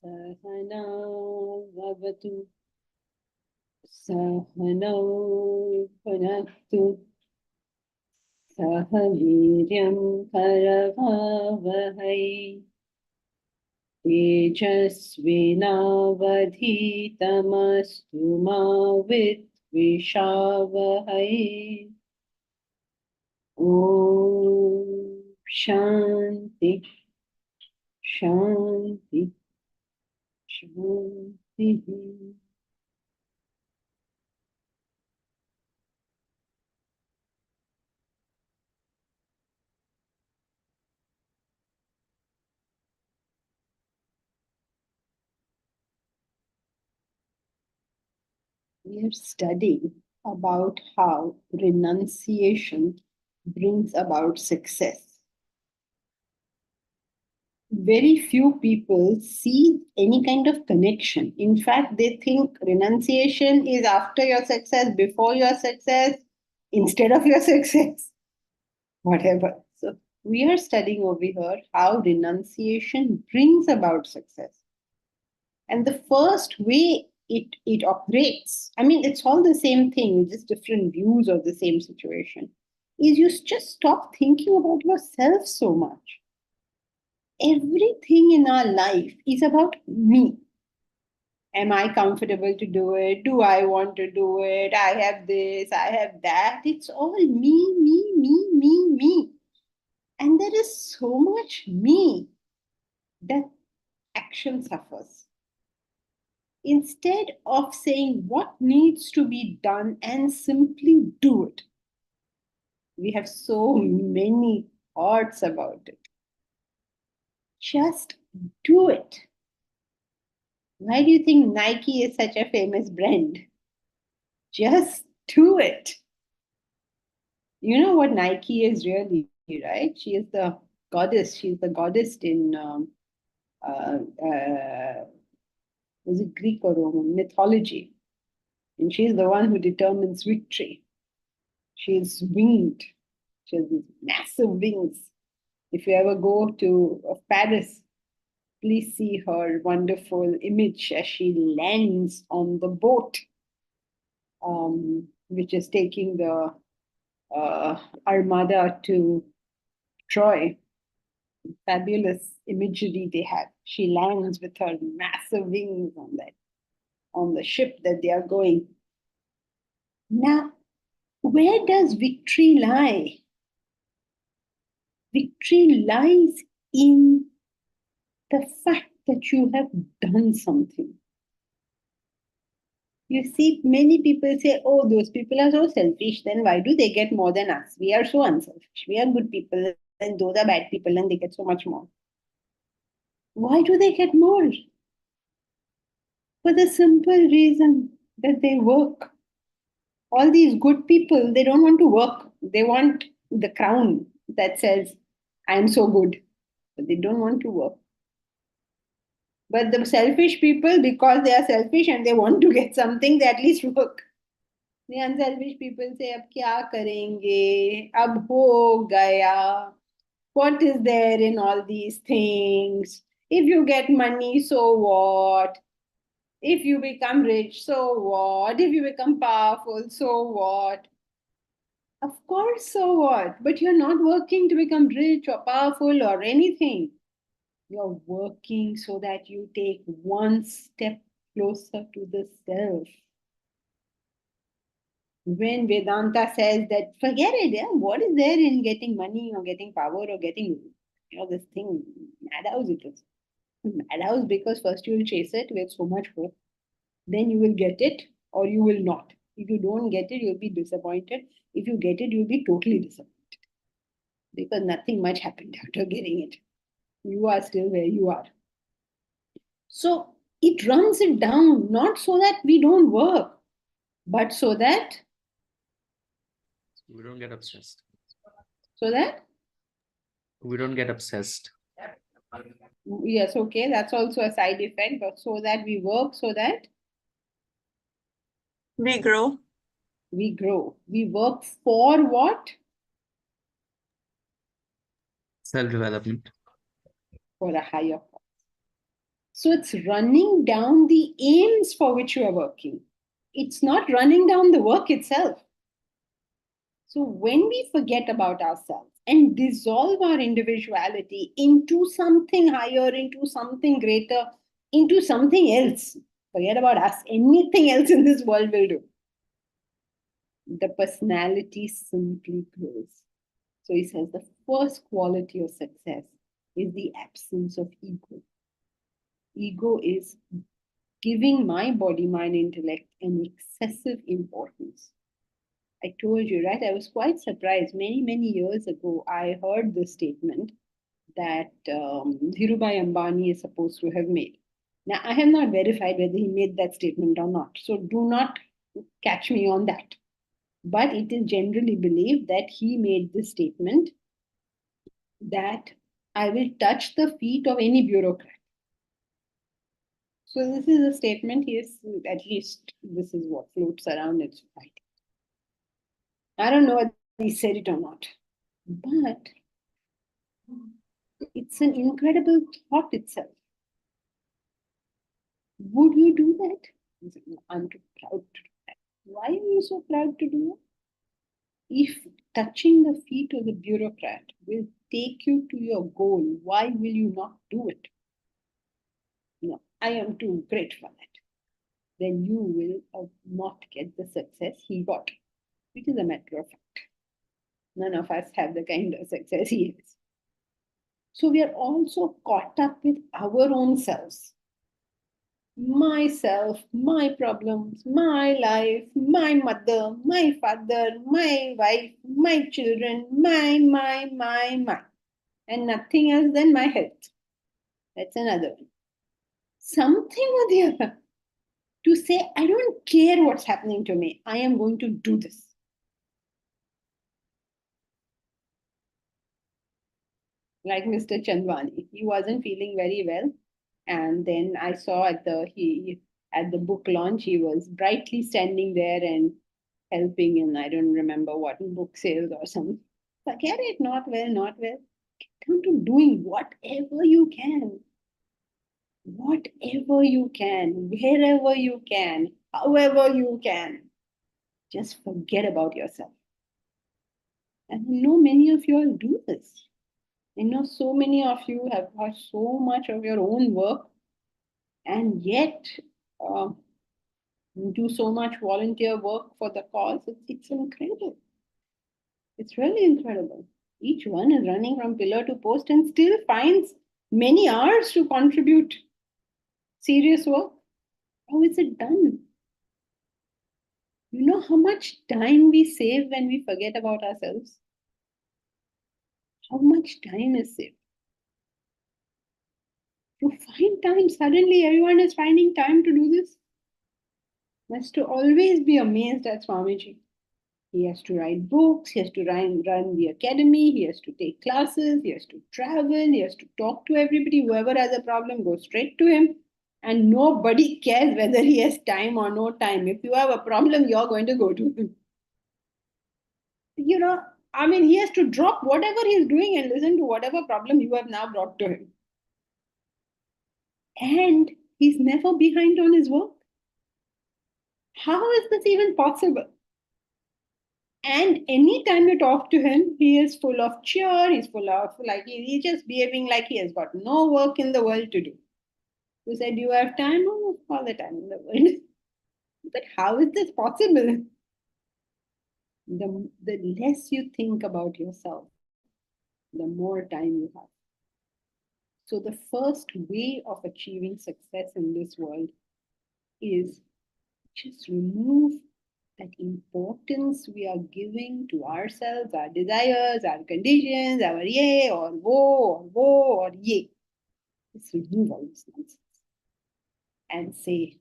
Sahana Vavatu Sahano Bhunaktu Sah Veeryam Karavavahai Tejasvinavadhitamastu ma Vidvishavahai. Om Shanti Shanti Shanti. We are studying about how renunciation brings about success. Very few people see any kind of connection. In fact, they think renunciation is after your success, before your success, instead of your success, whatever. So, we are studying over here how renunciation brings about success. And the first way it operates, I mean, it's all the same thing, just different views of the same situation, is you just stop thinking about yourself so much. Everything in our life is about me. Am I comfortable to do it? Do I want to do it? I have this, I have that. It's all me, me, me, me, me. And there is so much me that action suffers. Instead of saying what needs to be done and simply do it, we have so many thoughts about it. Just do it. Why do you think Nike is such a famous brand? Just do it. You know what Nike is really, right? She is the goddess. She's the goddess in uh, uh, was it Greek or Roman mythology, and she's the one who determines victory. She's winged. She has these massive wings. If you ever go to Paris, please see her wonderful image as she lands on the boat, which is taking the armada to Troy. Fabulous imagery they have. She lands with her massive wings on the ship that they are going. Now, where does victory lie? Victory lies in the fact that you have done something. You see, many people say, oh, those people are so selfish, then why do they get more than us? We are so unselfish. We are good people, and those are bad people, and they get so much more. Why do they get more? For the simple reason that they work. All these good people, they don't want to work. They want the crown that says, I am so good. But they don't want to work. But the selfish people, because they are selfish and they want to get something, they at least work. The unselfish people say, अब क्या करेंगे? अब हो गया. What is there in all these things? If you get money, so what? If you become rich, so what? If you become powerful, so what? Of course, so what? But you're not working to become rich or powerful or anything. You're working so that you take one step closer to the self. When Vedanta says that, forget it, yeah, what is there in getting money or getting power or getting, this thing, madhouse it is. Madhouse because first you will chase it with so much hope, then you will get it or you will not. If you don't get it, you'll be disappointed. If you get it, you'll be totally disappointed because nothing much happened after getting it. You are still where you are. So it runs it down, not so that we don't work, but We don't get obsessed. so that, We don't get obsessed. yes, okay, that's also a side effect, but so that we work, so that We grow. we grow. We work for what? Self-development. For a higher cause. So it's running down the aims for which you are working. It's not running down the work itself. So when we forget about ourselves and dissolve our individuality into something higher, into something greater, into something else, forget about us, anything else in this world will do. The personality simply grows. So he says the first quality of success is the absence of ego. Ego is giving my body, mind, intellect an excessive importance. I told you, right? I was quite surprised. Many years ago, I heard this statement that Dhirubhai Ambani is supposed to have made. Now, I have not verified whether he made that statement or not. So do not catch me on that. But it is generally believed that he made this statement that I will touch the feet of any bureaucrat. So this is a statement he is, at least this is what floats around in society. I don't know whether he said it or not, but it's an incredible thought itself. Would you do that? He said, no, I'm too proud to do that. Why are you so proud to do that? If touching the feet of the bureaucrat will take you to your goal, why will you not do it? No, I am too great for that. Then you will not get the success he got. It is a matter of fact. None of us have the kind of success he has. So we are also caught up with our own selves. Myself, my problems, my life, my mother, my father, my wife, my children, my. And nothing else than my health. That's another one. Something or the other. To say, I don't care what's happening to me. I am going to do this. Like Mr. Chandwani. He wasn't feeling very well. And then I saw at the book launch, he was brightly standing there and helping in, I don't remember what, in book sales or something. Forget it, not well, not well. Get down to doing whatever you can. Whatever you can, wherever you can, however you can. Just forget about yourself. And I know many of you all do this. I know so many of you have got so much of your own work and yet uh, do so much volunteer work for the cause. It's incredible. It's really incredible. Each one is running from pillar to post and still finds many hours to contribute serious work. How is it done? You know how much time we save when we forget about ourselves? How much time is saved? To find time, suddenly everyone is finding time to do this. Has to always be amazed at Swamiji. He has to write books, he has to run the academy, he has to take classes, he has to travel, he has to talk to everybody. Whoever has a problem goes straight to him. And nobody cares whether he has time or no time. If you have a problem, you're going to go to him. You know, I mean, he has to drop whatever he's doing and listen to whatever problem you have now brought to him. And he's never behind on his work. How is this even possible? And anytime you talk to him, he is full of cheer, he's full of like he's just behaving like he has got no work in the world to do. You said you have time, oh, all the time in the world. But how is this possible? The less you think about yourself, the more time you have. So, the first way of achieving success in this world is just remove that importance we are giving to ourselves, our desires, our conditions, our ye or wo or ye. Just remove all this nonsense and say,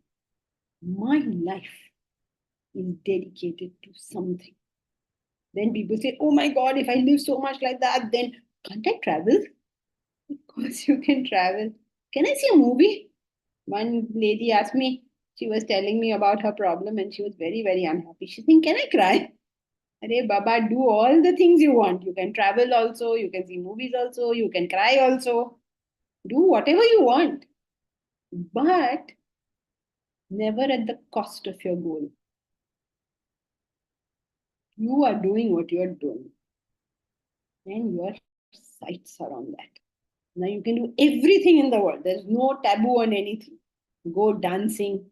my life is dedicated to something. Then people say, oh my God, if I live so much like that, then can't I travel? Of course, you can travel. Can I see a movie? One lady asked me, she was telling me about her problem and she was very, very unhappy. She said, can I cry? Arey Baba, do all the things you want. You can travel also, you can see movies also, you can cry also. Do whatever you want. But never at the cost of your goal. You are doing what you are doing. And your sights are on that. Now you can do everything in the world. There's no taboo on anything. Go dancing.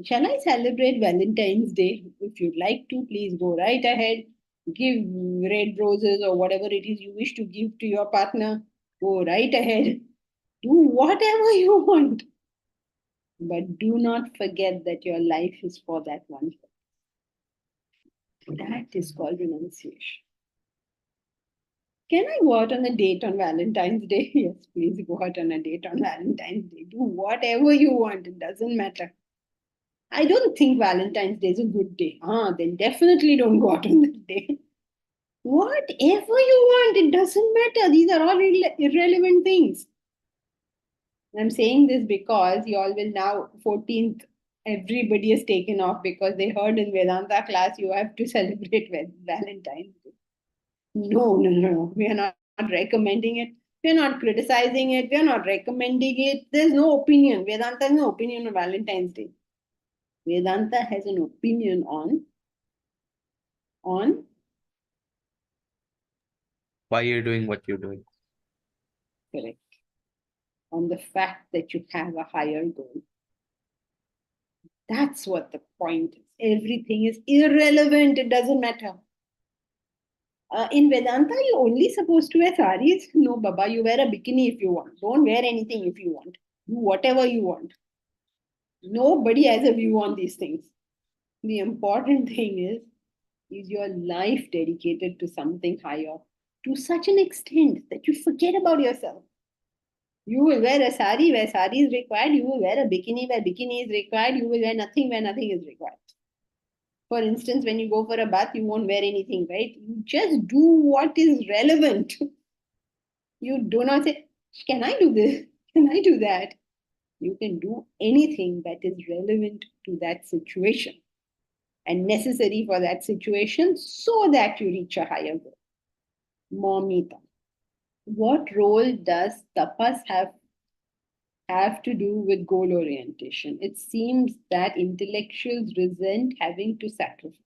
Shall I celebrate Valentine's Day? If you'd like to, please go right ahead. Give red roses or whatever it is you wish to give to your partner. Go right ahead. Do whatever you want. But do not forget that your life is for that one. That is called renunciation. Can I go out on a date on Valentine's Day? Yes, please go out on a date on Valentine's Day. Do whatever you want, it doesn't matter. I don't think Valentine's Day is a good day. Then definitely don't go out on that day. Whatever you want, it doesn't matter. These are all irrelevant things. I'm saying this because you all will now, 14th, everybody is taken off because they heard in Vedanta class you have to celebrate Valentine's Day. No. We are not recommending it. We are not criticizing it. We are not recommending it. There's no opinion. Vedanta has no opinion on Valentine's Day. Vedanta has an opinion on Why you're doing what you're doing. correct, on the fact that you have a higher goal. That's what the point is. Everything is irrelevant. It doesn't matter. In Vedanta, you're only supposed to wear saris. No, Baba, you wear a bikini if you want. Don't wear anything if you want. Do whatever you want. Nobody has a view on these things. The important thing is your life dedicated to something higher to such an extent that you forget about yourself. You will wear a sari where sari is required. You will wear a bikini where bikini is required. You will wear nothing where nothing is required. For instance, when you go for a bath, you won't wear anything, right? You just do what is relevant. You do not say, can I do this? Can I do that? You can do anything that is relevant to that situation and necessary for that situation so that you reach a higher goal. Momita. What role does tapas have to do with goal orientation? It seems that intellectuals resent having to sacrifice.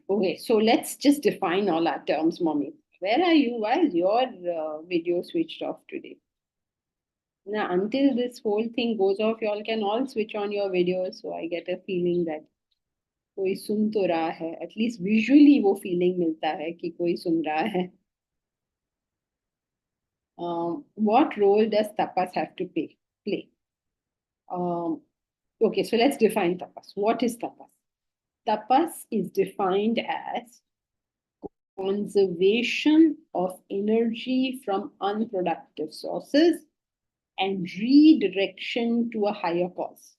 Okay, so let's just define all our terms, Mommy. Where are you? Why is your video switched off today? Now, until this whole thing goes off, you all can all switch on your videos. So I get a feeling that कोई सुन तो रहा है. At least visually वो feeling मिलता है कि कोई सुन रहा है. What role does tapas have to play? Okay, so let's define tapas. What is tapas? Tapas is defined as conservation of energy from unproductive sources and redirection to a higher cause.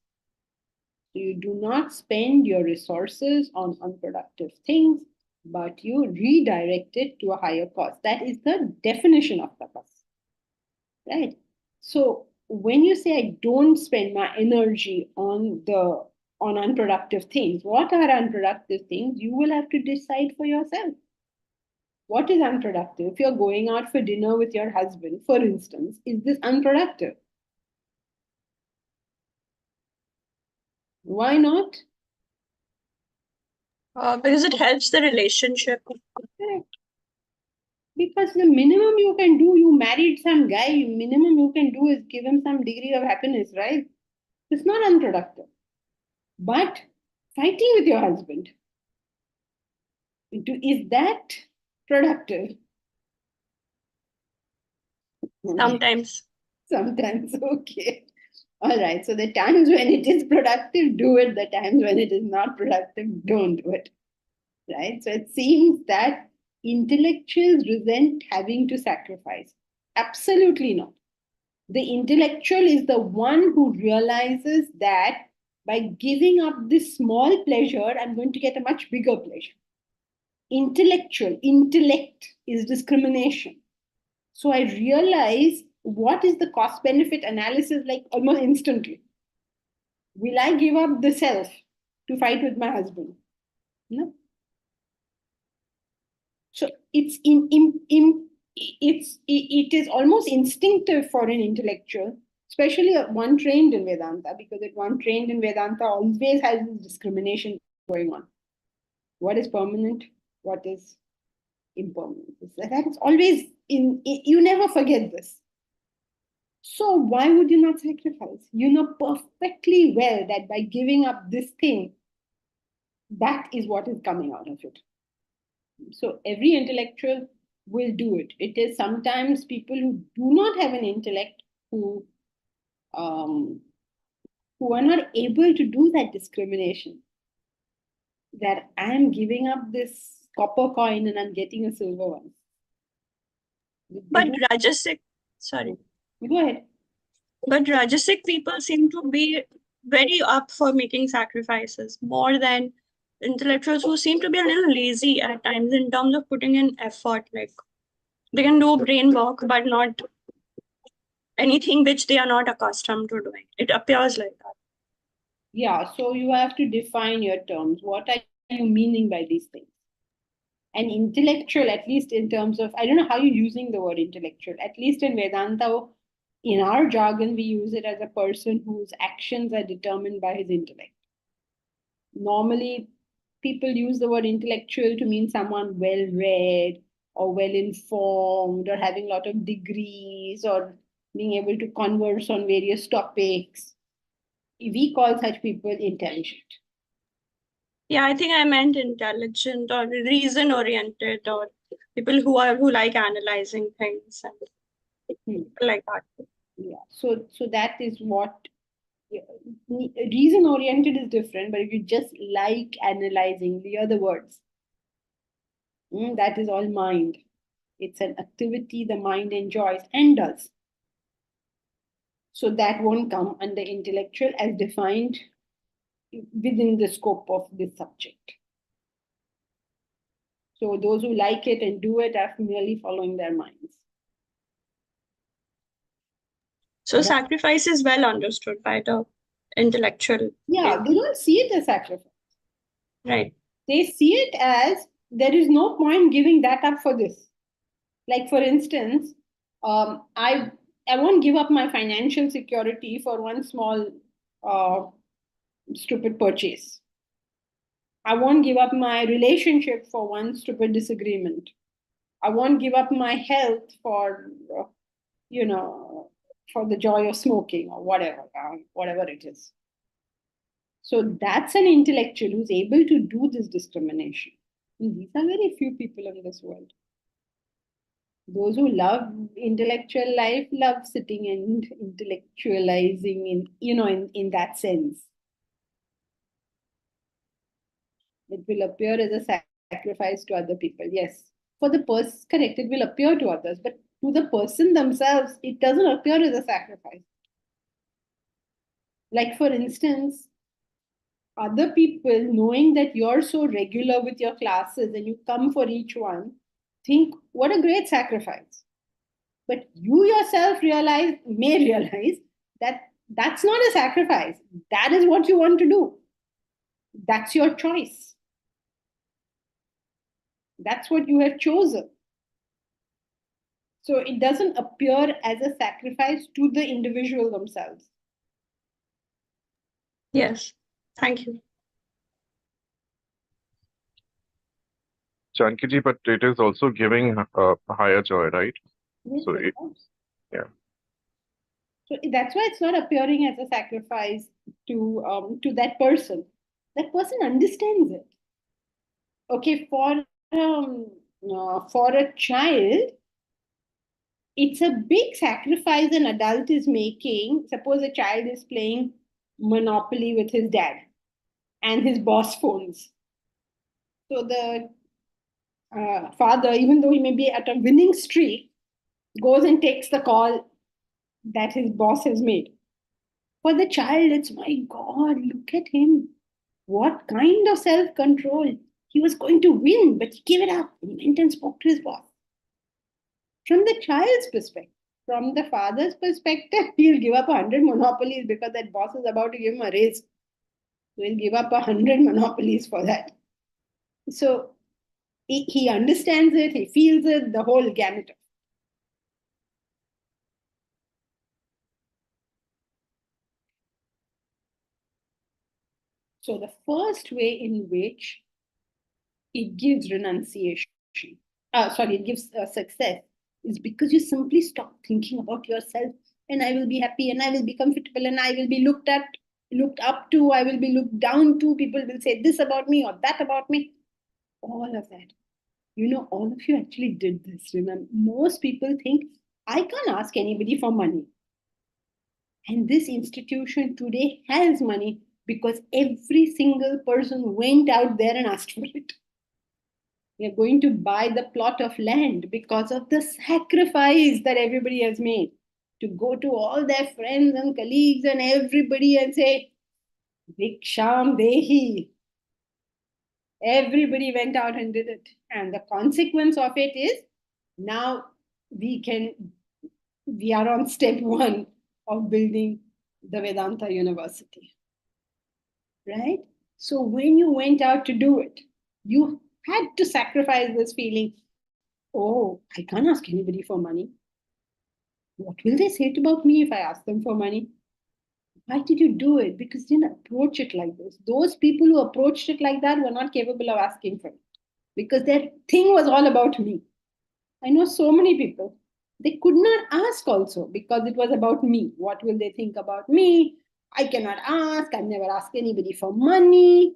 So you do not spend your resources on unproductive things, but you redirect it to a higher cause. That is the definition of tapas. Right? So when you say I don't spend my energy on the on unproductive things. What are unproductive things? You will have to decide for yourself. What is unproductive? If you're going out for dinner with your husband, for instance, is this unproductive? Why not? Because it helps the relationship. Correct. Because the minimum you can do, you married some guy, minimum you can do is give him some degree of happiness, right? It's not unproductive. But fighting with your husband, is that productive? Sometimes. Sometimes, okay. All right. So the times when it is productive, do it. The times when it is not productive, don't do it. Right? So it seems that intellectuals resent having to sacrifice. Absolutely not. The intellectual is the one who realizes that by giving up this small pleasure, I'm going to get a much bigger pleasure. Intellect is discrimination. So I realize what is the cost benefit analysis like almost instantly. Will I give up the self to fight with my husband? No. So it is almost instinctive for an intellectual, especially one trained in Vedanta, because one trained in Vedanta always has this discrimination going on. What is permanent? What is impermanent? That is always you never forget this. So why would you not sacrifice? You know perfectly well that by giving up this thing, that is what is coming out of it. So every intellectual will do it. It is sometimes people who do not have an intellect um, who are not able to do that discrimination. That I am giving up this copper coin and I'm getting a silver one. But Rajasic, sorry. Go ahead. But Rajasic people seem to be very up for making sacrifices more than intellectuals who seem to be a little lazy at times in terms of putting in effort. Like they can do brain work, but not anything which they are not accustomed to doing. It appears like that. Yeah, so you have to define your terms. What are you meaning by these things? An intellectual, at least in terms of, I don't know how you're using the word intellectual, at least in Vedanta, in our jargon, we use it as a person whose actions are determined by his intellect. Normally, people use the word intellectual to mean someone well read or well informed or having a lot of degrees or being able to converse on various topics. We call such people intelligent. Yeah, I think I meant intelligent or reason oriented or people who like analyzing things and like that. Yeah. So that is what reason oriented is different, but if you just like analyzing the other words, that is all mind. It's an activity the mind enjoys and does. So that won't come under intellectual as defined within the scope of this subject. So those who like it and do it are merely following their minds. So sacrifice is well understood by the intellectual. Yeah, they don't see it as sacrifice. Right. They see it as there is no point giving that up for this. Like for instance, I won't give up my financial security for one small stupid purchase. I won't give up my relationship for one stupid disagreement. I won't give up my health for, you know, for the joy of smoking or whatever it is. So that's an intellectual who's able to do this discrimination. And these are very few people in this world. Those who love intellectual life love sitting and intellectualizing in that sense. It will appear as a sacrifice to other people. Yes. For the person, correct, it will appear to others, but to the person themselves, it doesn't appear as a sacrifice. Like, for instance, other people, knowing that you're so regular with your classes and you come for each one, think, what a great sacrifice. But you yourself may realize that that's not a sacrifice. That is what you want to do. That's your choice. That's what you have chosen. So it doesn't appear as a sacrifice to the individual themselves. Yes. Thank you. Jankiji, but it is also giving a higher joy, right? Yes, So, of course. yeah. So that's why it's not appearing as a sacrifice to that person. That person understands it. Okay, for a child, it's a big sacrifice an adult is making. Suppose a child is playing Monopoly with his dad, and his boss phones. So the father, even though he may be at a winning streak, goes and takes the call that his boss has made. For the child, it's my God, look at him. What kind of self control? He was going to win, but he gave it up. He went and spoke to his boss. From the child's perspective, from the father's perspective, he'll give up 100 monopolies because that boss is about to give him a raise. So he'll give up 100 monopolies for that. So he understands it, he feels it, the whole gamut. So the first way in which it gives renunciation, it gives success, is because you simply stop thinking about yourself and I will be happy and I will be comfortable and I will be looked up to, I will be looked down to, people will say this about me or that about me, all of that. All of you actually did this. Remember, most people think, I can't ask anybody for money. And this institution today has money because every single person went out there and asked for it. We are going to buy the plot of land because of the sacrifice that everybody has made to go to all their friends and colleagues and everybody and say, Viksham Dehi. Everybody went out and did it. And the consequence of it is now we are on step one of building the Vedanta University. Right? So when you went out to do it, you had to sacrifice this feeling, oh, I can't ask anybody for money. What will they say about me if I ask them for money? Why did you do it? Because you didn't approach it like this. Those people who approached it like that were not capable of asking for it because their thing was all about me. I know so many people. They could not ask also because it was about me. What will they think about me? I cannot ask. I've never asked anybody for money.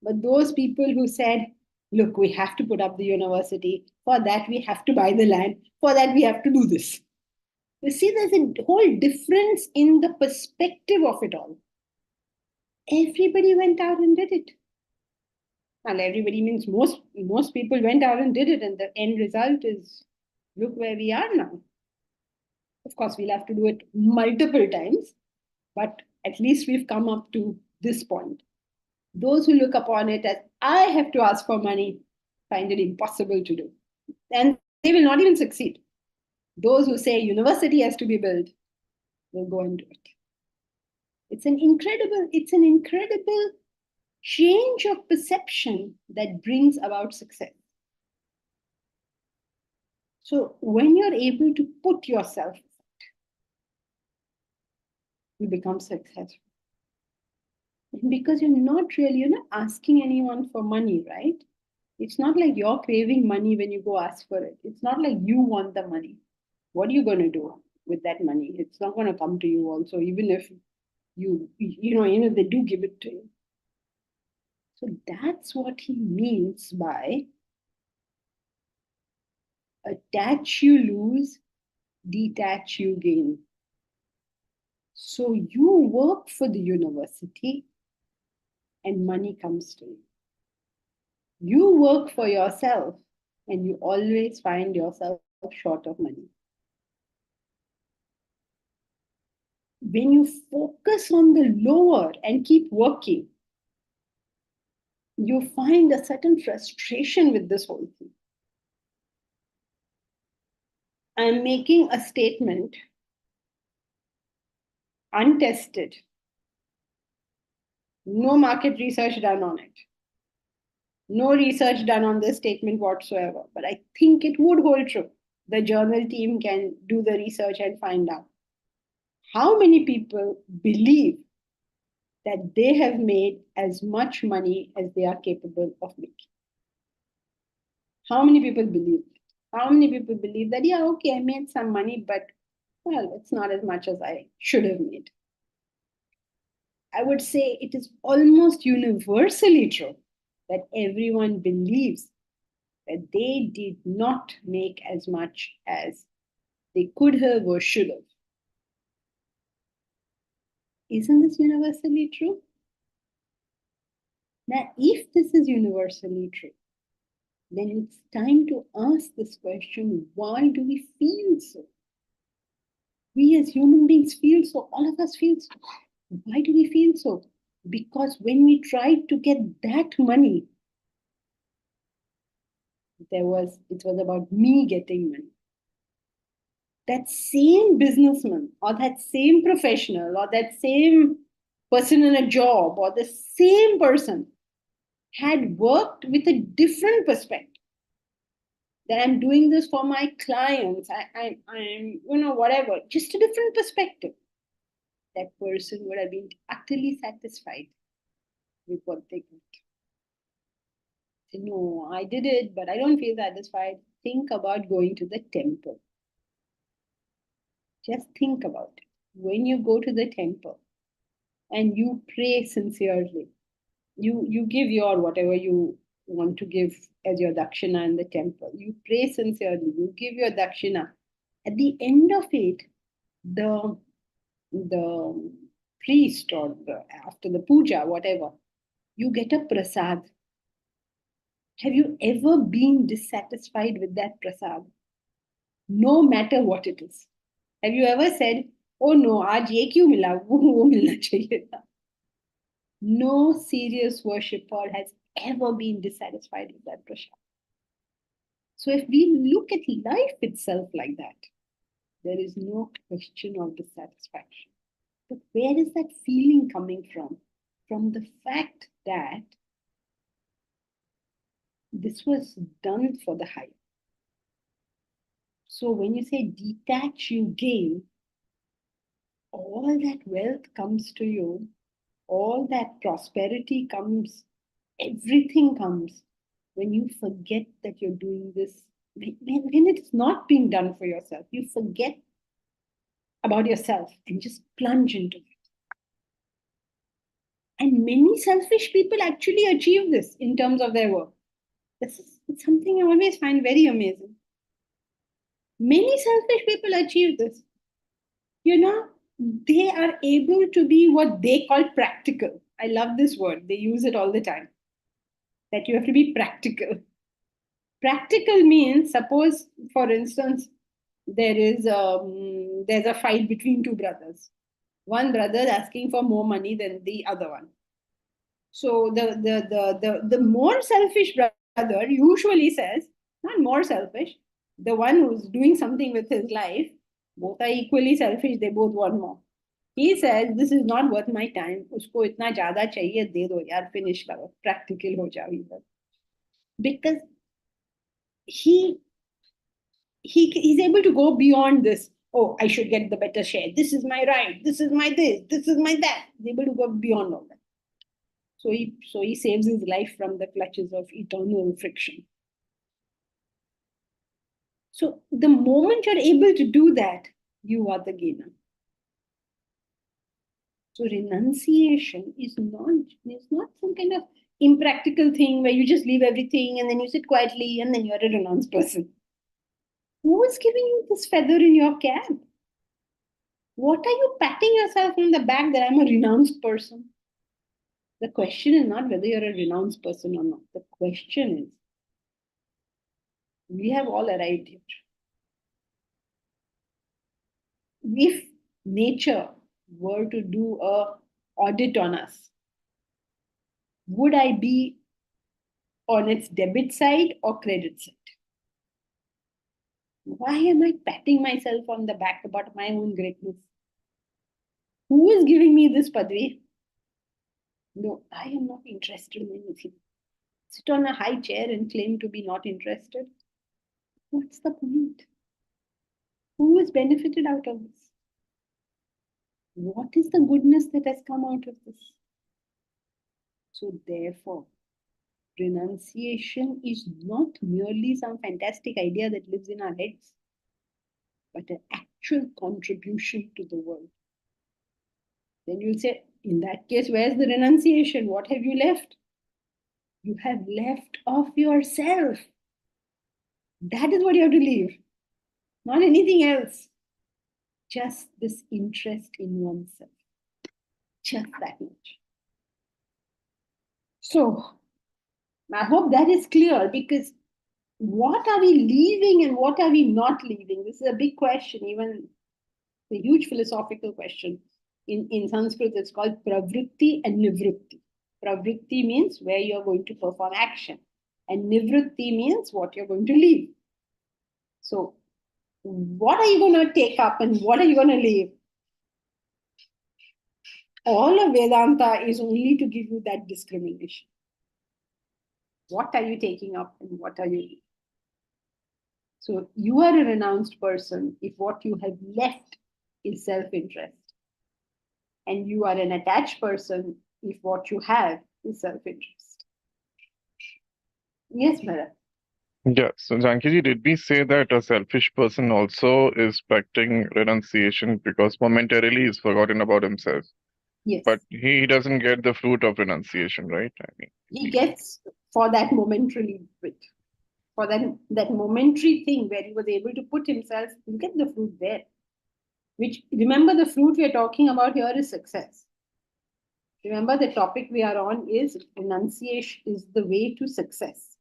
But those people who said, look, we have to put up the university. For that, we have to buy the land. For that, we have to do this. You see, there's a whole difference in the perspective of it all. Everybody went out and did it. Well, everybody means most people went out and did it, and the end result is look where we are now. Of course, we'll have to do it multiple times, but at least we've come up to this point. Those who look upon it as I have to ask for money find it impossible to do. And they will not even succeed. Those who say university has to be built will go and do it. It's an incredible change of perception that brings about success. So when you're able to put yourself, you become successful. Because you're not asking anyone for money, right? It's not like you're craving money when you go ask for it. It's not like you want the money. What are you going to do with that money? It's not going to come to you also, even if they do give it to you. So that's what he means by attach you lose, detach you gain. So you work for the university and money comes to you. You work for yourself and you always find yourself short of money. When you focus on the lower and keep working, you find a certain frustration with this whole thing. I'm making a statement untested. No market research done on it. No research done on this statement whatsoever. But I think it would hold true. The journal team can do the research and find out how many people believe that they have made as much money as they are capable of making. How many people believe it? How many people believe that, yeah, okay, I made some money, but well, it's not as much as I should have made. I would say it is almost universally true that everyone believes that they did not make as much as they could have or should have. Isn't this universally true? Now, if this is universally true, then it's time to ask this question, why do we feel so? We as human beings feel so, all of us feel so. Why do we feel so? Because when we tried to get that money, it was about me getting money. That same businessman or that same professional or that same person in a job or the same person had worked with a different perspective. That I'm doing this for my clients. I'm whatever, just a different perspective. That person would have been utterly satisfied with what they got. Say, no, I did it, but I don't feel satisfied. Think about going to the temple. Just think about it. When you go to the temple and you pray sincerely, you give your whatever you want to give as your dakshina in the temple. You pray sincerely, you give your dakshina. At the end of it, the priest or after the puja, whatever, you get a prasad. Have you ever been dissatisfied with that prasad? No matter what it is. Have you ever said, oh no, आज ये क्यों मिला वो मिलना चाहिए था? No serious worshipper has ever been dissatisfied with that prasad. So if we look at life itself like that, there is no question of dissatisfaction. But where is that feeling coming from? From the fact that this was done for the higher. So when you say detach, you gain, all that wealth comes to you, all that prosperity comes, everything comes when you forget that you're doing this. When it's not being done for yourself, you forget about yourself and just plunge into it. And many selfish people actually achieve this in terms of their work. This is something I always find very amazing. Many selfish people achieve this. They are able to be what they call practical. I love this word. They use it all the time. That you have to be practical. Practical means, suppose, for instance, there's a fight between two brothers. One brother asking for more money than the other one. So the more selfish brother usually says, not more selfish, the one who's doing something with his life, both are equally selfish, they both want more. He says, this is not worth my time. Usko itna zyada chahiye, de do yaar, finish karo, practical ho jao either. Because he's able to go beyond this. Oh, I should get the better share. This is my right. This is my this. This is my that. He's able to go beyond all that. So he saves his life from the clutches of eternal friction. So the moment you're able to do that, you are the gainer. So renunciation is not some kind of impractical thing where you just leave everything and then you sit quietly and then you're a renounced person. Who is giving you this feather in your cap? What are you patting yourself on the back that I'm a renounced person? The question is not whether you're a renounced person or not. The question is, we have all arrived here. If nature were to do a audit on us, would I be on its debit side or credit side? Why am I patting myself on the back about my own greatness? Who is giving me this padvi? No, I am not interested in anything. Sit on a high chair and claim to be not interested. What's the point? Who is benefited out of this? What is the goodness that has come out of this? So, therefore, renunciation is not merely some fantastic idea that lives in our heads, but an actual contribution to the world. Then you'll say, in that case, where's the renunciation? What have you left? You have left of yourself. That is what you have to leave, not anything else. Just this interest in oneself. Just that much. So, I hope that is clear, because what are we leaving and what are we not leaving? This is a big question, even a huge philosophical question. In Sanskrit, it's called pravritti and nivritti. Pravritti means where you're going to perform action, and nivritti means what you're going to leave. So, what are you going to take up and what are you going to leave? All of Vedanta is only to give you that discrimination. What are you taking up and what are you leaving? So you are a renounced person if what you have left is self-interest. And you are an attached person if what you have is self-interest. Yes, Bharat. Yeah. So Jankiji, did we say that a selfish person also is practicing renunciation because momentarily he's forgotten about himself? Yes. But he doesn't get the fruit of renunciation, right? I mean, He gets for that momentary bit. For that momentary thing where he was able to put himself, you get the fruit there. Which, remember, the fruit we are talking about here is success. Remember, the topic we are on is renunciation is the way to success.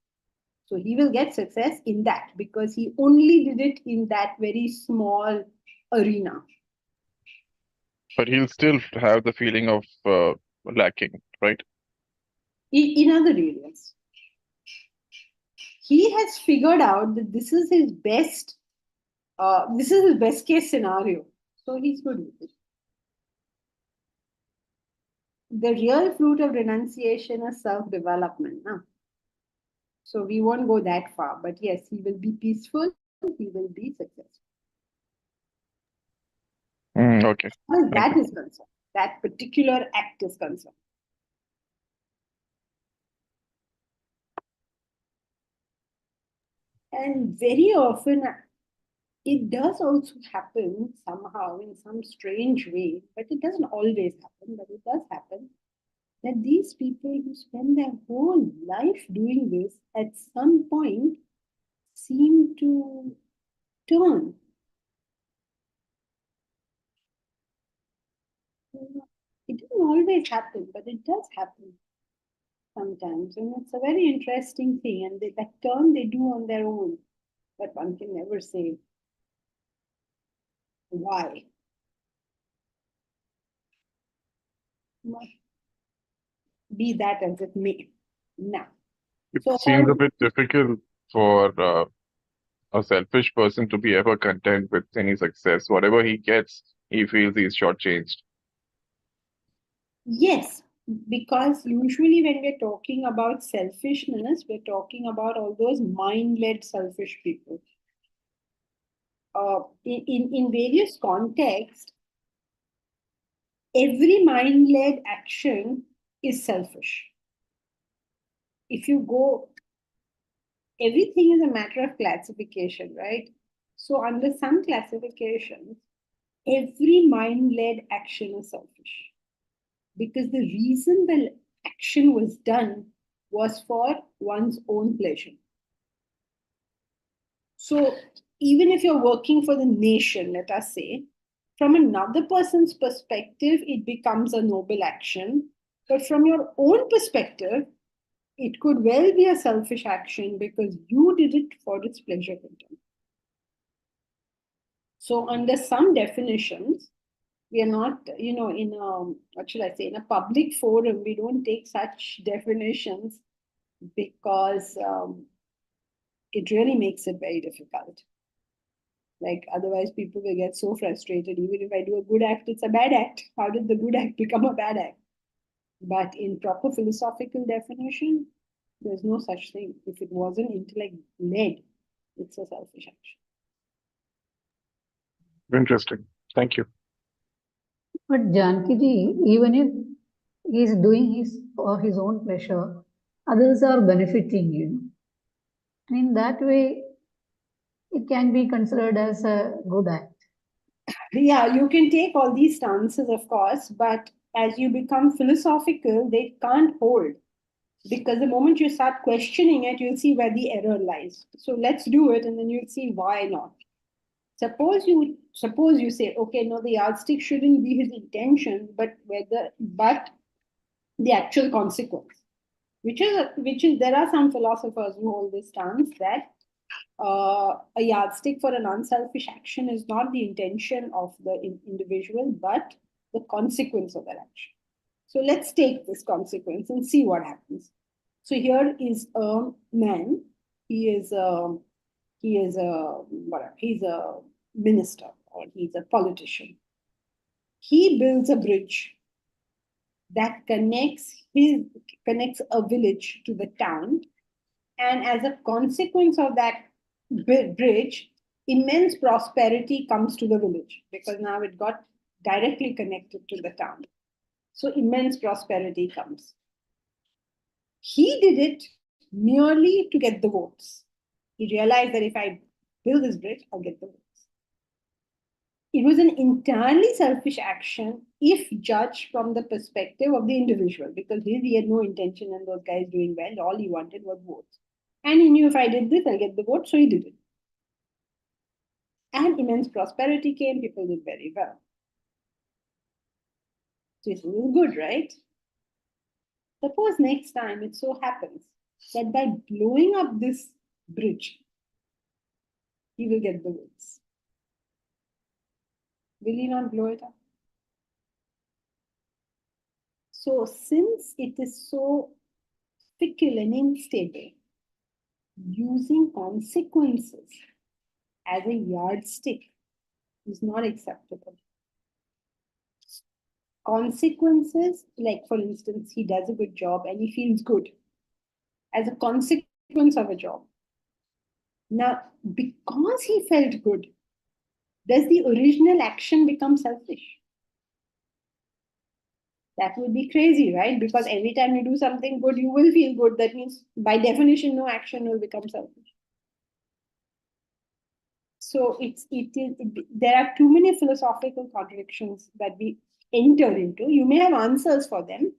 So he will get success in that because he only did it in that very small arena. but he'll still have the feeling of lacking, right? In other areas, he has figured out that this is his best. This is his best case scenario. So he's good with it. The real fruit of renunciation is self-development. Huh? So we won't go that far. But yes, he will be peaceful. He will be successful. Okay. As far as Thank that you. is concerned, that particular act is concerned. And very often, it does also happen somehow in some strange way, but it doesn't always happen, but it does happen that these people who spend their whole life doing this at some point seem to turn. It doesn't always happen, but it does happen sometimes. And it's a very interesting thing. And that turn they do on their own, but one can never say why. Be that as it may. Now, It so seems a bit difficult for a selfish person to be ever content with any success. Whatever he gets, he feels he's shortchanged. yes, because usually when we're talking about selfishness, we're talking about all those mind-led selfish people. In various contexts, every mind-led action is selfish. If you go, everything is a matter of classification, right? So under some classifications, every mind-led action is selfish. Because the reason the action was done was for one's own pleasure. So even if you're working for the nation, let us say, from another person's perspective, it becomes a noble action. But from your own perspective, it could well be a selfish action because you did it for its pleasure content. So under some definitions, we are not, in a, what should I say, in a public forum, we don't take such definitions because it really makes it very difficult. Like, otherwise, people will get so frustrated. Even if I do a good act, it's a bad act. How did the good act become a bad act? But in proper philosophical definition, there's no such thing. If it wasn't intellect-led, it's a selfish action. Interesting. Thank you. But Janki ji, even if he's doing his for his own pleasure, others are benefiting, In that way, it can be considered as a good act. Yeah, you can take all these stances, of course, but as you become philosophical, they can't hold. Because the moment you start questioning it, you'll see where the error lies. So let's do it, and then you'll see why not. Suppose you say, okay, no, the yardstick shouldn't be his intention, but the actual consequence. Which is there are some philosophers who hold this stance that a yardstick for an unselfish action is not the intention of the individual, but the consequence of that action. So let's take this consequence and see what happens. So here is a man. He's a minister or he's a politician. He builds a bridge that connects a village to the town, and as a consequence of that bridge, immense prosperity comes to the village because now it got directly connected to the town. So immense prosperity comes. He did it merely to get the votes. He realized that if I build this bridge, I'll get the votes. It was an entirely selfish action if judged from the perspective of the individual, because he had no intention in those guys doing well. All he wanted was votes. And he knew if I did this, I'll get the vote, so he did it. And immense prosperity came, people did very well. So this was good, right? Suppose next time it so happens that by blowing up this bridge, he will get the votes. Will he not blow it up? So since it is so fickle and unstable, using consequences as a yardstick is not acceptable. Consequences, like for instance, he does a good job and he feels good as a consequence of a job. Now, because he felt good, does the original action become selfish? That would be crazy, right? Because every time you do something good, you will feel good. That means, by definition, no action will become selfish. So there are too many philosophical contradictions that we enter into. You may have answers for them,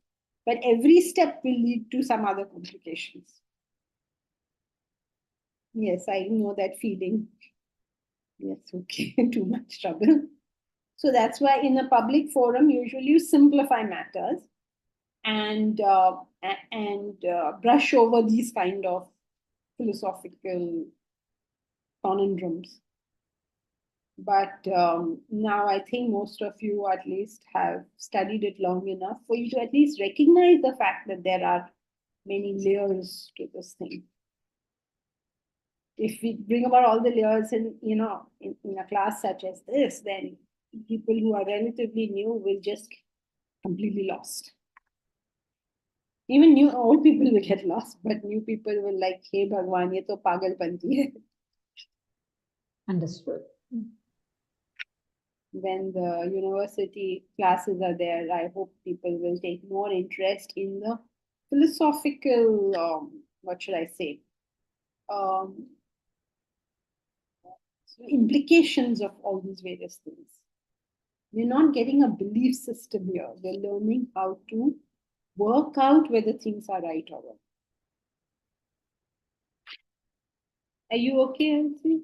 but every step will lead to some other complications. Yes, I know that feeling. Yes, okay, too much trouble. So that's why in a public forum, usually you simplify matters and brush over these kind of philosophical conundrums. But now I think most of you at least have studied it long enough for you to at least recognize the fact that there are many layers to this thing. If we bring about all the layers in a class such as this, then people who are relatively new will just completely lost. Even old people will get lost, but new people will like, hey Bhagwan, ye to pagalpanti hai. Understood. When the university classes are there, I hope people will take more interest in the philosophical, what should I say, implications of all these various things. We're not getting a belief system here. We're learning how to work out whether things are right or wrong. Are you okay, Elsie?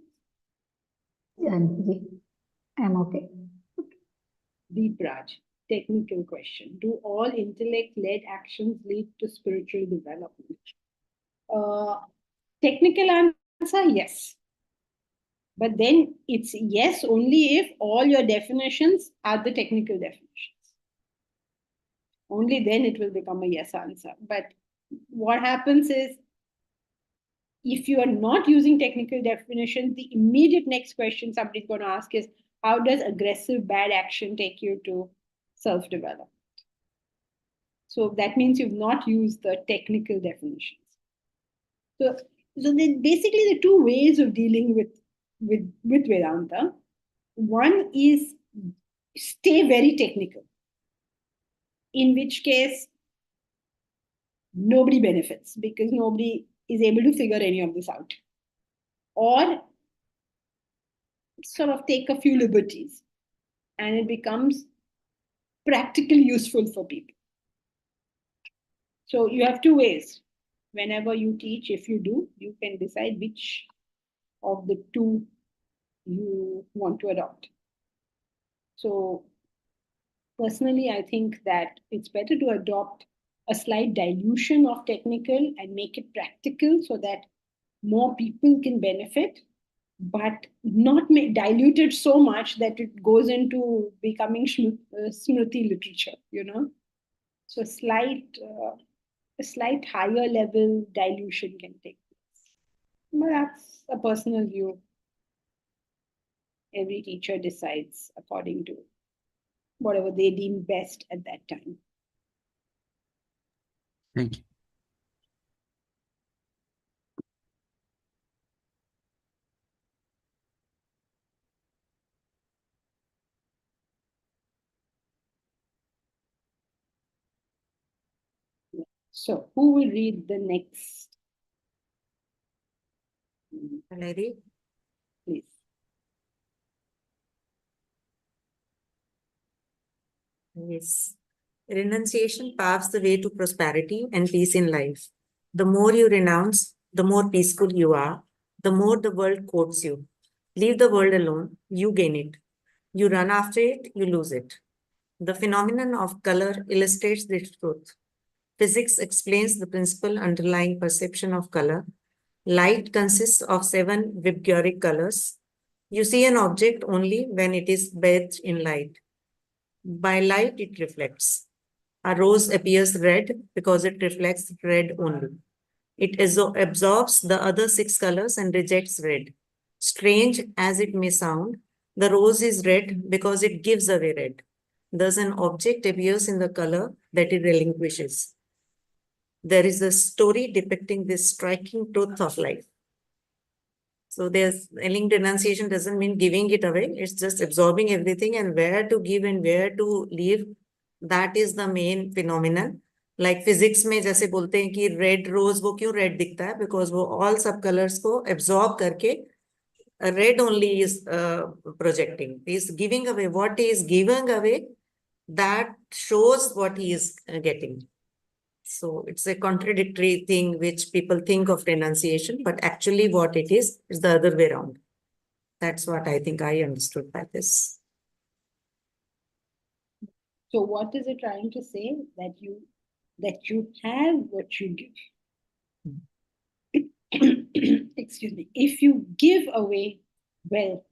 Janki ji, I'm okay. Deep Raj, technical question. Do all intellect-led actions lead to spiritual development? Technical answer, yes. But then it's yes only if all your definitions are the technical definitions. Only then it will become a yes answer. But what happens is, if you are not using technical definitions, the immediate next question somebody's going to ask is, how does aggressive bad action take you to self-development? So that means you've not used the technical definitions. So then basically the two ways of dealing with Vedanta. One is stay very technical, in which case nobody benefits because nobody is able to figure any of this out. Or sort of take a few liberties and it becomes practically useful for people. So you have two ways. Whenever you teach, if you do, you can decide which of the two you want to adopt. So personally, I think that it's better to adopt a slight dilution of technical and make it practical so that more people can benefit, but not diluted so much that it goes into becoming Smriti literature, So a slight higher level dilution can take place. But that's a personal view. Every teacher decides according to whatever they deem best at that time. Thank you. So, who will read the next? Can I read? Please. Yes. Renunciation paves the way to prosperity and peace in life. The more you renounce, the more peaceful you are, the more the world courts you. Leave the world alone, you gain it. You run after it, you lose it. The phenomenon of color illustrates this truth. Physics explains the principle underlying perception of color. Light consists of 7 Vibgoric colors. You see an object only when it is bathed in light. By light, it reflects. A rose appears red because it reflects red only. It absorbs the other 6 colors and rejects red. Strange as it may sound, the rose is red because it gives away red. Thus, an object appears in the color that it relinquishes. There is a story depicting this striking truth of life. So there's renunciation doesn't mean giving it away. It's just absorbing everything and where to give and where to leave. That is the main phenomenon. Like physics में जैसे बोलते हैं कि red rose वो क्यों red दिखता है? Because वो all सब colors को absorb करके red only is projecting. He is giving away. What he is giving away, that shows what he is getting. So it's a contradictory thing which people think of renunciation, but actually what it is the other way around. That's what I think I understood by this. So what is it trying to say? That you have what you give. Excuse me. If you give away wealth,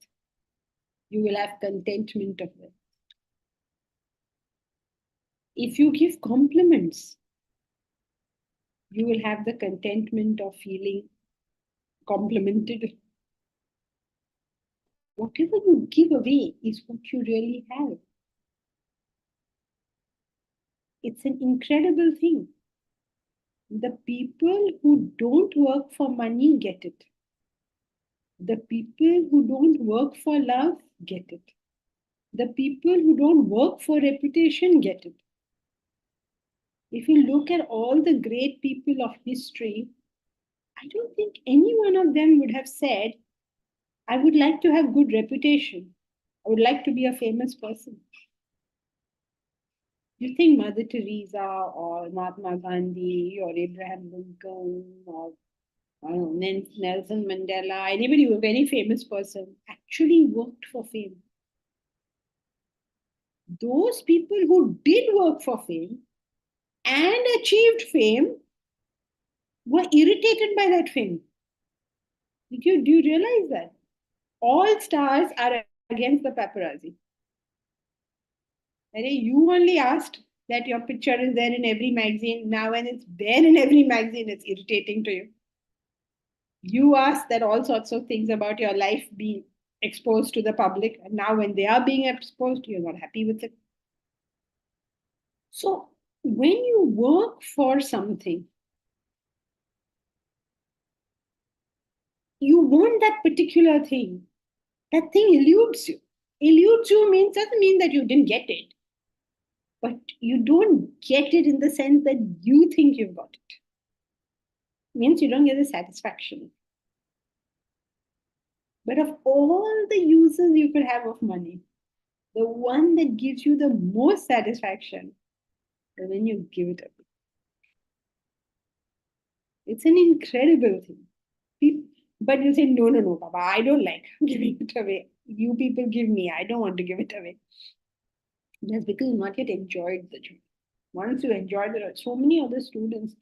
you will have contentment of wealth. If you give compliments, you will have the contentment of feeling complimented. Whatever you give away is what you really have. It's an incredible thing. The people who don't work for money get it. The people who don't work for love get it. The people who don't work for reputation get it. If you look at all the great people of history, I don't think any one of them would have said, I would like to have good reputation. I would like to be a famous person. You think Mother Teresa or Mahatma Gandhi or Abraham Lincoln or I don't know, Nelson Mandela, anybody who a very famous person actually worked for fame. Those people who did work for fame and achieved fame were irritated by that fame. Do you realize that? All stars are against the paparazzi. You only asked that your picture is there in every magazine. Now when it's there in every magazine, it's irritating to you. You asked that all sorts of things about your life be exposed to the public. And now when they are being exposed, you're not happy with it. So when you work for something, you want that particular thing. That thing eludes you. Eludes you doesn't mean that you didn't get it, but you don't get it in the sense that you think you've got it. Means you don't get the satisfaction. But of all the uses you could have of money, the one that gives you the most satisfaction is when you give it away. It's an incredible thing. But you say, no, Baba, I don't like giving it away. You people give me, I don't want to give it away. That's because you've not yet enjoyed the joy. Once you enjoy the joy, so many other students,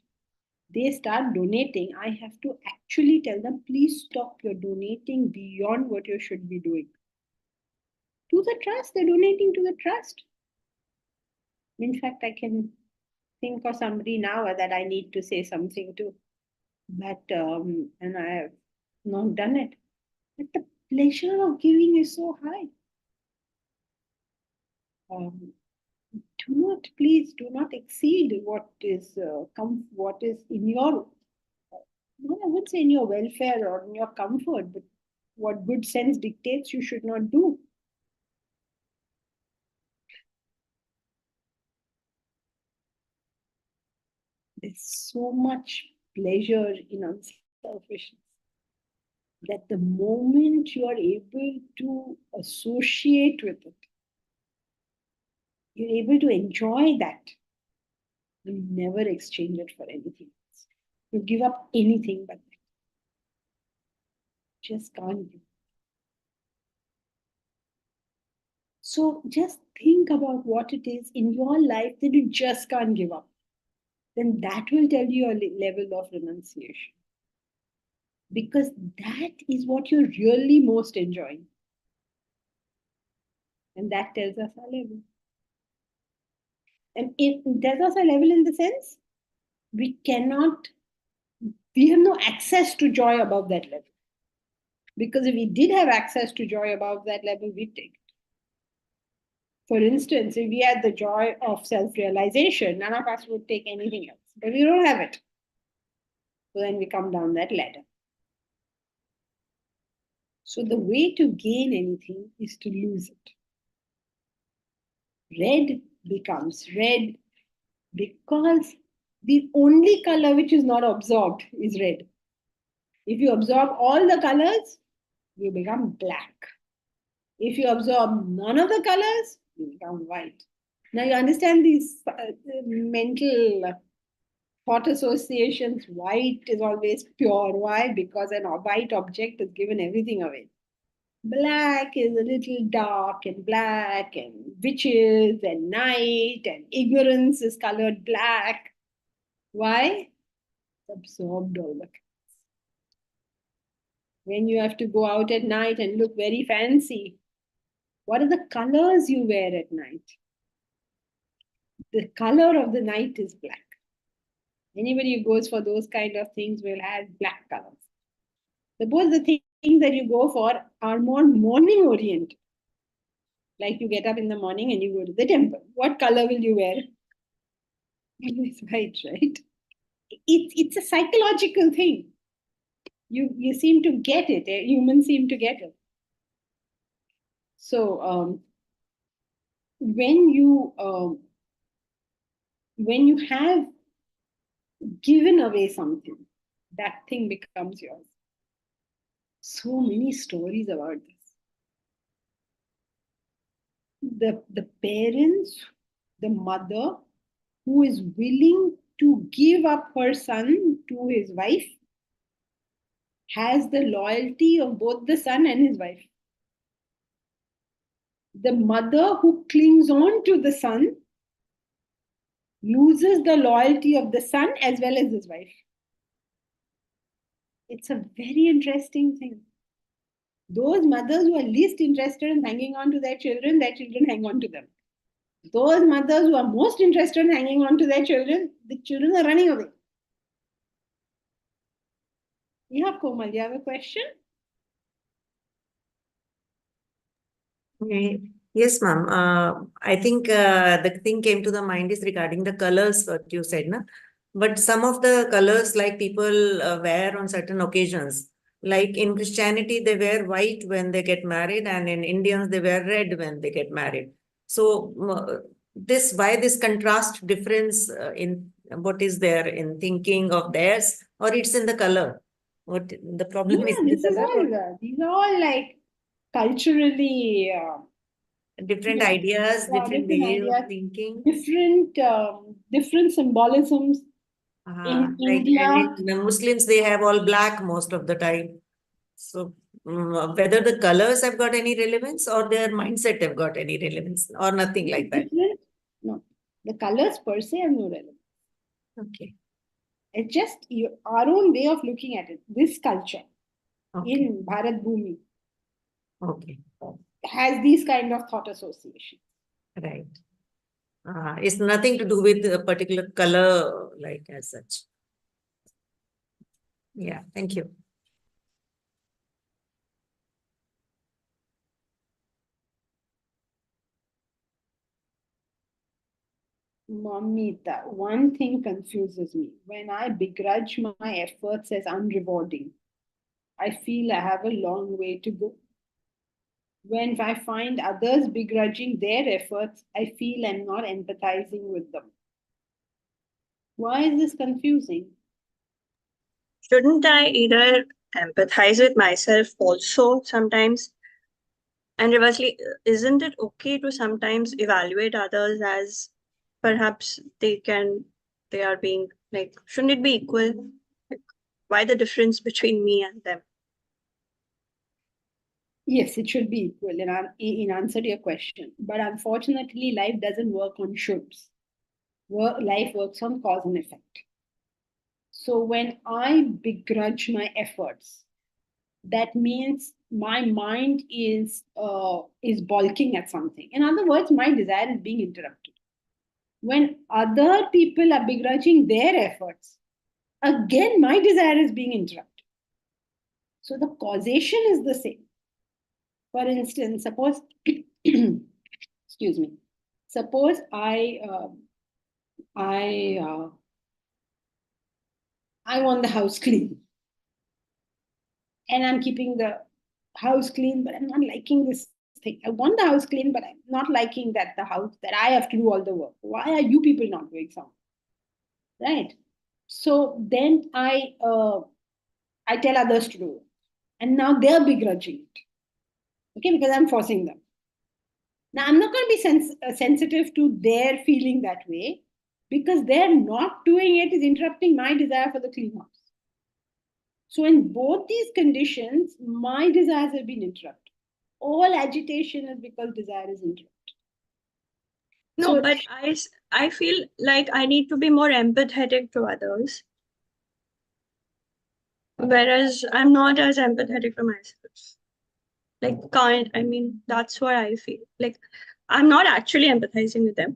they start donating. I have to actually tell them, please stop your donating beyond what you should be doing. To the trust, they're donating to the trust. In fact, I can think of somebody now that I need to say something to. But, and I have not done it. But the pleasure of giving is so high. Please do not exceed what is in your, no, I would say in your welfare or in your comfort, but what good sense dictates you should not do. There's so much pleasure in unselfishness that the moment you are able to associate with it, you're able to enjoy that, you never exchange it for anything else. You give up anything but that. Just can't give. So just think about what it is in your life that you just can't give up. Then that will tell you your level of renunciation. Because that is what you're really most enjoying. And that tells us our level. And it tells us our level in the sense we have no access to joy above that level. Because if we did have access to joy above that level, we'd take it. For instance, if we had the joy of self-realization, none of us would take anything else. But we don't have it. So then we come down that ladder. So the way to gain anything is to lose it. Red becomes red because the only color which is not absorbed is red. If you absorb all the colors, you become black. If you absorb none of the colors, you become white. Now you understand these mental thought associations. White is always pure. Why? Because an white object has given everything away. Black is a little dark and black, and witches and night and ignorance is colored black. Why? It's absorbed all the colors. When you have to go out at night and look very fancy, what are the colors you wear at night? The color of the night is black. Anybody who goes for those kind of things will have black colors. Suppose the things that you go for are more morning oriented. Like you get up in the morning and you go to the temple. What color will you wear? Always white, right? It's a psychological thing. You seem to get it. Humans seem to get it. So when you have given away something, that thing becomes yours. So many stories about this. The parents, the mother who is willing to give up her son to his wife has the loyalty of both the son and his wife. The mother who clings on to the son loses the loyalty of the son as well as his wife. It's a very interesting thing. Those mothers who are least interested in hanging on to their children hang on to them. Those mothers who are most interested in hanging on to their children, the children are running away. Yeah, Komal, you have a question? Okay. Yes, ma'am. I think the thing came to the mind is regarding the colors, what you said, na? But some of the colors like people wear on certain occasions, like in Christianity, they wear white when they get married, and in Indians, they wear red when they get married. So why this contrast difference in what is there in thinking of theirs, or it's in the color? What the problem is Yeah, in the this is color, all, or these are all like culturally, different yeah, ideas, yeah, different different way of ideas, thinking? different symbolisms. In Like India, in the Muslims, they have all black most of the time. So whether the colors have got any relevance or their mindset have got any relevance or nothing like that. different, no, the colors per se have no relevance. Okay. It's just our own way of looking at it. This culture Okay. in Bharat Bhumi Okay. has these kind of thought associations. Right. It's nothing to do with a particular color, like as such. Yeah. Thank you. Mamita, one thing confuses me. When I begrudge my efforts as unrewarding, I feel I have a long way to go. When I find others begrudging their efforts, I feel I'm not empathizing with them. Why is this confusing? Shouldn't I either empathize with myself also sometimes? And reversely, isn't it okay to sometimes evaluate others as perhaps they are being like, shouldn't it be equal? Like, why the difference between me and them? Yes, it should be equal in answer to your question. But unfortunately, life doesn't work on shoulds. Life works on cause and effect. So when I begrudge my efforts, that means my mind is balking at something. In other words, my desire is being interrupted. When other people are begrudging their efforts, again my desire is being interrupted. So the causation is the same. For instance, suppose excuse me, suppose I I want the house clean, and I'm keeping the house clean, but I'm not liking this thing. I want the house clean, but I'm not liking that the house that I have to do all the work. Why are you people not doing something? Right? So then I tell others to do it, and now they're begrudging it. Okay, because I'm forcing them. Now I'm not going to be sensitive to their feeling that way, because they're not doing it is interrupting my desire for the clean house. So in both these conditions, my desires have been interrupted. All agitation is because desire is interrupted. No, So but I feel like I need to be more empathetic to others, whereas I'm not as empathetic to myself. Like, that's what I feel. Like, I'm not actually empathizing with them,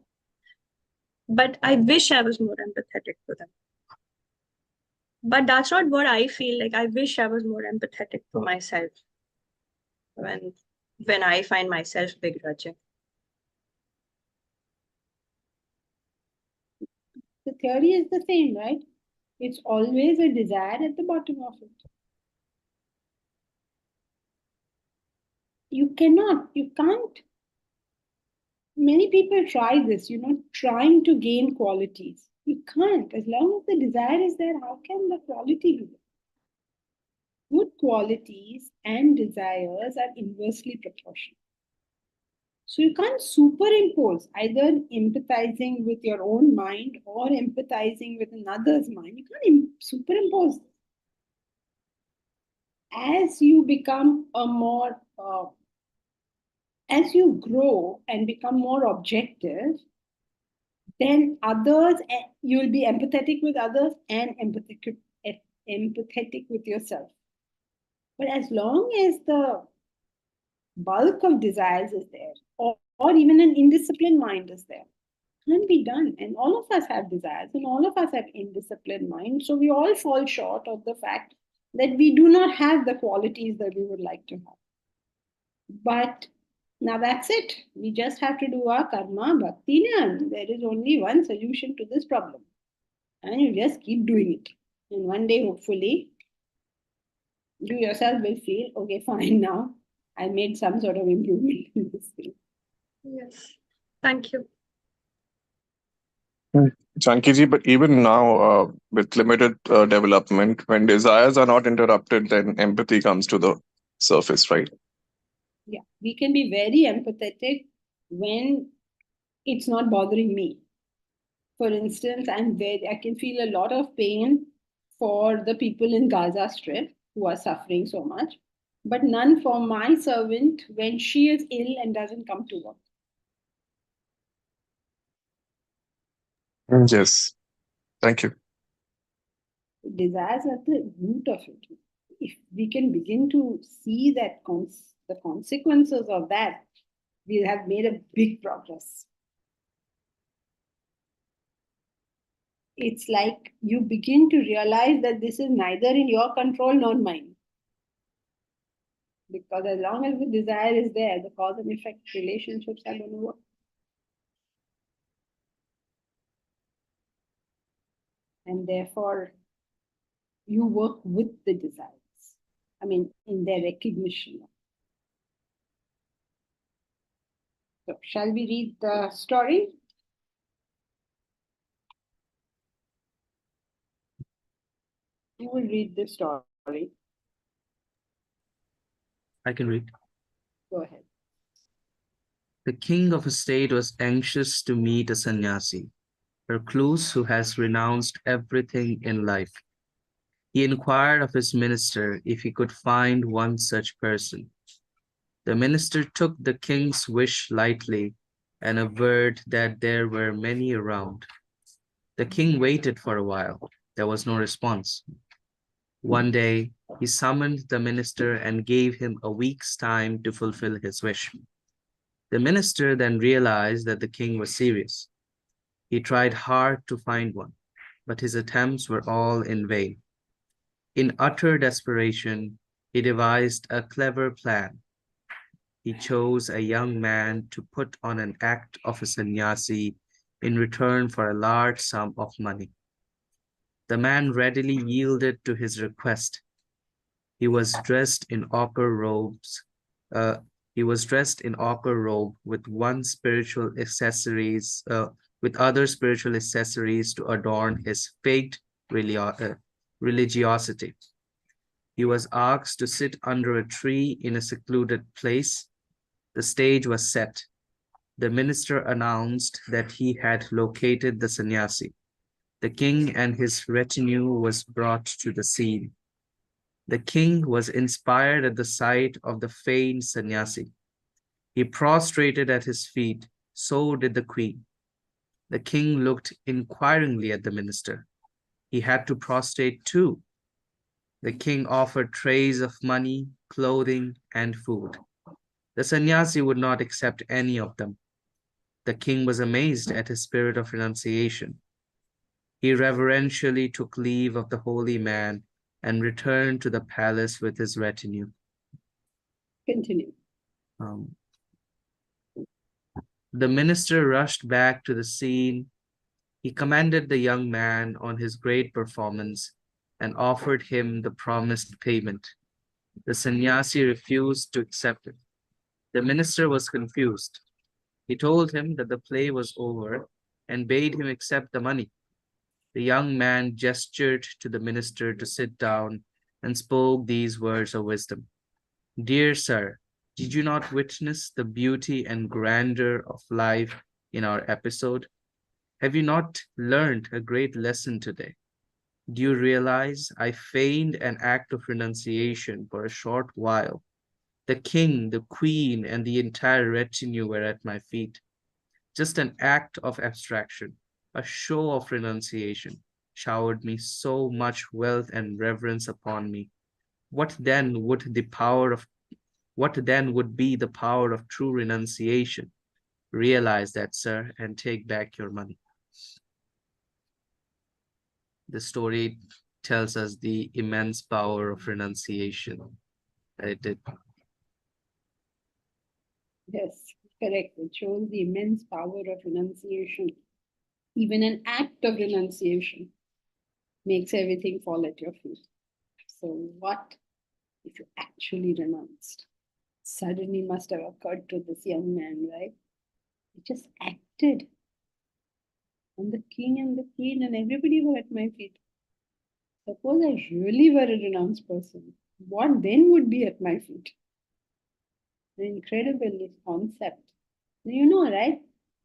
but I wish I was more empathetic to them. But that's not what I feel. Like, I wish I was more empathetic to myself when when I find myself begrudging. the theory is the same, right? It's always a desire at the bottom of it. You can't. Many people try this, trying to gain qualities. You can't. As long as the desire is there, how can the quality be there? Good qualities and desires are inversely proportional. So you can't superimpose either empathizing with your own mind or empathizing with another's mind. You can't superimpose. As you become as you grow and become more objective, then you'll be empathetic with others and empathetic with yourself. But as long as the bulk of desires is there, or even an indisciplined mind is there, can't be done. And all of us have desires, and all of us have indisciplined minds. So we all fall short of the fact that we do not have the qualities that we would like to have. But Now that's it. We just have to do our karma, bhakti, jnana. There is only one solution to this problem. And you just keep doing it. And one day, hopefully, you yourself will feel, okay, fine, now I made some sort of improvement in this thing. Yes. Thank you. Jankiji, but even now, with limited development, when desires are not interrupted, then empathy comes to the surface, right? Yeah, we can be very empathetic when it's not bothering me. For instance, I can feel a lot of pain for the people in Gaza Strip who are suffering so much, but none for my servant when she is ill and doesn't come to work. Yes. Thank you. Desires are the root of it. If we can begin to see that the consequences of that, we have made a big progress. It's like you begin to realize that this is neither in your control nor mine. Because as long as the desire is there, the cause and effect relationships are going to work. And therefore, you work with the desires. I mean, in their recognition. So, shall we read the story? You will read the story. I can read. Go ahead. The king of a state was anxious to meet a sannyasi, a recluse who has renounced everything in life. He inquired of his minister if he could find one such person. The minister took the king's wish lightly and averred that there were many around. The king waited for a while. There was no response. One day, he summoned the minister and gave him a week's time to fulfill his wish. The minister then realized that the king was serious. He tried hard to find one, but his attempts were all in vain. In utter desperation, he devised a clever plan. He chose a young man to put on an act of a sannyasi in return for a large sum of money. The man readily yielded to his request. He was dressed in ochre robes. He was dressed in ochre robe with with other spiritual accessories to adorn his faked religiosity. He was asked to sit under a tree in a secluded place. The stage was set. The minister announced that he had located the sannyasi. The king and his retinue was brought to the scene. The king was inspired at the sight of the feigned sannyasi. He prostrated at his feet, so did the queen. The king looked inquiringly at the minister. He had to prostrate too. The king offered trays of money, clothing, and food. The sannyasi would not accept any of them. The king was amazed at his spirit of renunciation. He reverentially took leave of the holy man and returned to the palace with his retinue. Continue. The minister rushed back to the scene. He commended the young man on his great performance and offered him the promised payment. The sannyasi refused to accept it. The minister was confused. He told him that the play was over and bade him accept the money. The young man gestured to the minister to sit down and spoke these words of wisdom. Dear sir, did you not witness the beauty and grandeur of life in our episode? Have you not learned a great lesson today? Do you realize I feigned an act of renunciation for a short while? The king, the queen, and the entire retinue were at my feet. Just an act of abstraction, a show of renunciation, showered me so much wealth and reverence upon me. What then would be the power of true renunciation? Realize that, sir, and take back your money. The story tells us the immense power of renunciation that it did. Yes, correct. It shows the immense power of renunciation. Even an act of renunciation makes everything fall at your feet. So, what if you actually renounced? Suddenly must have occurred to this young man, right? He just acted. And the king and the queen and everybody were at my feet. Suppose I really were a renounced person, what then would be at my feet? An incredible concept. You know, right?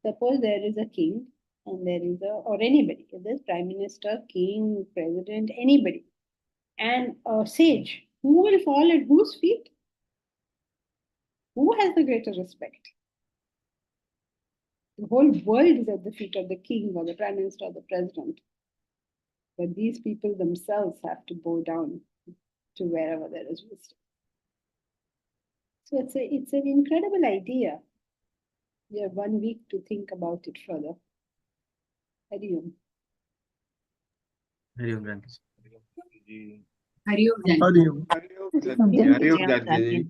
Suppose there is a king and there is or anybody, if there's prime minister, king, president, anybody, and a sage, who will fall at whose feet? Who has the greater respect? The whole world is at the feet of the king or the prime minister or the president. But these people themselves have to bow down to wherever there is wisdom. So it's an incredible idea. You have 1 week to think about it further. Hari Om. Hari Om Granki. Hari Om, Janki. Hariom Janki. Hari Om, Janki.